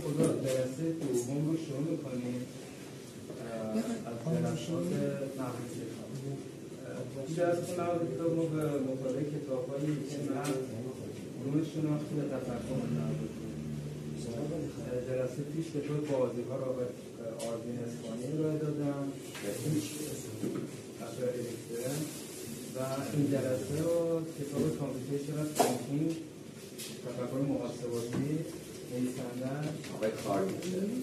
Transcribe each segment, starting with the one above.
جلسه دوم رو شروع میکنیم از جلسات مبحثی. بیشتر از کنار کتاب ما به مطالعه کتاب هایی که من علوم شناختی و تفکر مربوط جلسه پیش کتاب بازی ها را به آرزین اسپانی ارائه دادم و این جلسه رو کتاب کامپیوتیشن از تینکینگ تفکر محاسباتی نویسنده آقای کارمی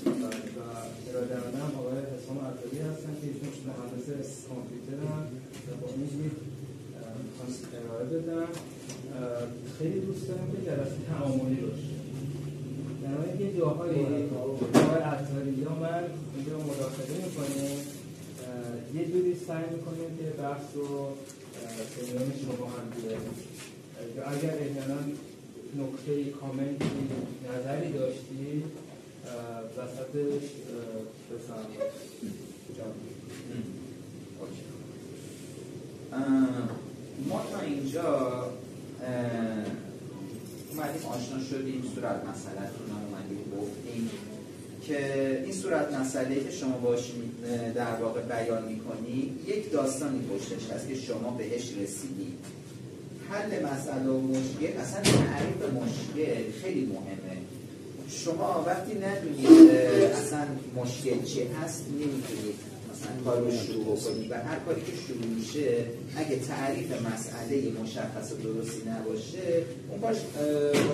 و ارائه‌دهنده هم آقای حسام عبدی هستن که ایشون مهندس کامپیوتر هم و با این دید میخوام ارائه بدم. خیلی دوست دارم که جلسه تعاملی باشه، در حالی که جاهایی آقای عطاری یا من اینجا مداخله میکنیم یه جوری سعی میکنیم که بحث رو میان شما هم بیاریم. اگر احیانا نکته کامنتی نظری داشتی وسطش بفرمایید. ما تا اینجا اومدیم آشنا شدیم، صورت مسئله‌تون رو اومدیم گفتیم که این صورت مسئله که شما باش در واقع بیان می‌کنی یک داستانی پشتش هست که شما بهش رسیدید. حل مسئله و مشکل، اصلا تعریف مشکل خیلی مهمه. شما وقتی ندونید اصلا مشکل چی هست نمیتونید مثلا کار رو شروع کنید و هر کاری که شروع میشه اگه تعریف مسئله مشخص و درستی نباشه اون با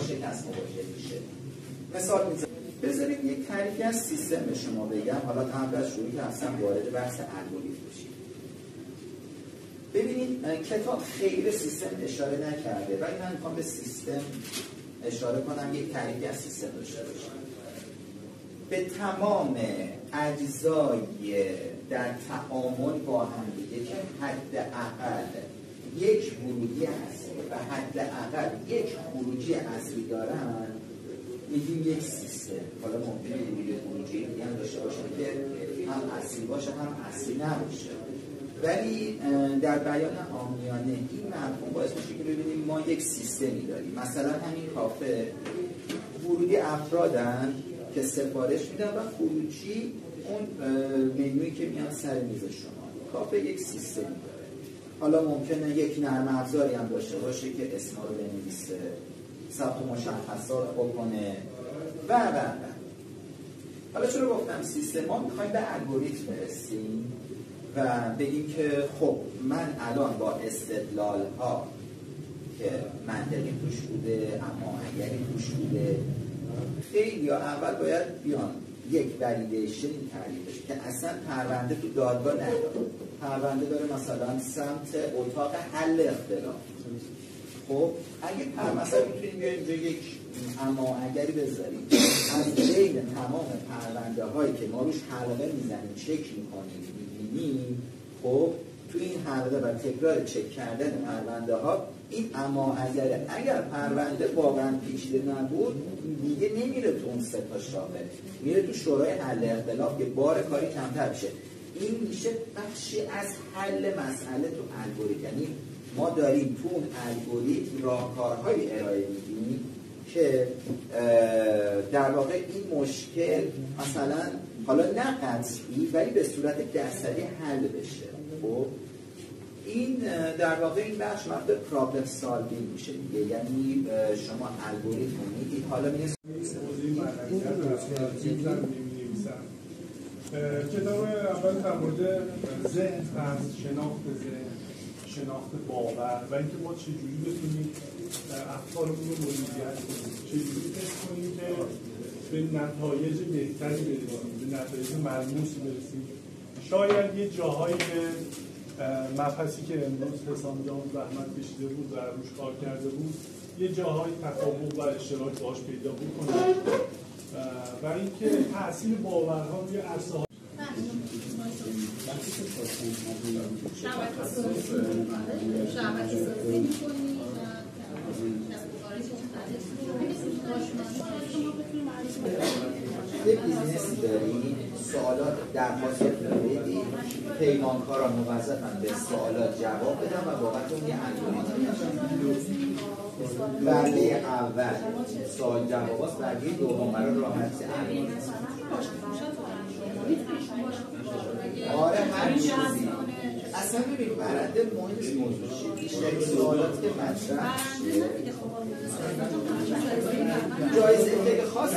شکست مواجه میشه. مثال میزنم، بذارید یک تعریفی از سیستم به شما بگم، حالا قبل از شروع که اصلا وارد بحث الگوریتم بشید. ببینید کتاب خیلی به سیستم اشاره نکرده ولی من میخوام به سیستم اشاره کنم، یک تعریفی از سیستم داشته باشم. به تمام اجزای در تعامل با هم دیگه که حداقل یک ورودی اصلی و حداقل یک خروجی اصلی دارن میگیم یک سیستم. حالا ممکنه یک خروجی دیگه هم داشته باشه که هم اصلی باشه هم اصلی نباشه، ولی در بیان عامیانه این مفهوم باعث میشه که ببینیم ما یک سیستمی داریم. مثلا همین کافه ورودی افرادن که سفارش میدن و خروجی اون منویی که میان سر میز شما. کافه یک سیستمی داره. حالا ممکنه یک نرم افزاری هم داشته باشه که اسما رو بنویسه، ثبت مشخصات بکنه و حالا چرا گفتم سیستم؟ ما میخوایم به الگوریتم برسیم و بگیم که خب من الان با استدلال ها که منطقی توش بوده اما اگری توش بوده، خیلی یا اول باید بیان یک ولیدیشن تعریفش که اصلا پرونده تو دادگاه نداره. پرونده داره مثلا سمت اتاق حل اختلاف. خب اگه مثلا میتونیم بیایم اینجا یک اما اگری بذاریم از بین تمام پرونده هایی که ما روش حلقه میزنیم چک میکنیم میبینیم، خب تو این حلقه و تکرار چک کردن پرونده ها این اما اگر پرونده واقعا پیچیده نبود دیگه نمیره تو اون سه تا شاخه، میره تو شورای حل اختلاف که بار کاری کمتر بشه. این میشه بخشی از حل مسئله تو الگوریتم. یعنی ما داریم تو اون الگوریتم راهکارهای ارائه میدیم که در واقع این مشکل مثلا حالا نه قطعی ولی به صورت درصدی حل بشه. خب این در واقع این بخش مربوط پرابلم سالوینگ میشه دیگه. یعنی شما الگوریتم میدید، حالا میرسید کتاب اول در مورد ذهن هست، شناخت ذهن، شناخت باور و اینکه ما چجوری بتونیم افکارمون رو مدیریت کنیم، چجوری تست کنیم که به نتایج بهتری برسیم، به نتایج ملموسی برسیم. شاید یه جاهایی که مبحثی که امروز حسام جان زحمت کشیده بود و روش کار کرده بود یه جاهای تطابق و اشتراک باهاش پیدا بکنه و اینکه تاثیر باورها روی عرصه‌ها یه بیزنسی داریم، سوالات درخواست بدید، پیمانکاران موظفن به سوالات جواب بدن و بابت اون یه الگوریتم برگه اول سوال جواب است، برگه دوم برای راحتی علم. آره هر چیزی. اصلا ببین برنده مهم نیست موضوع چیه، بیشتر سوالاتی که مطرح میشه جایزه خیلی خاصی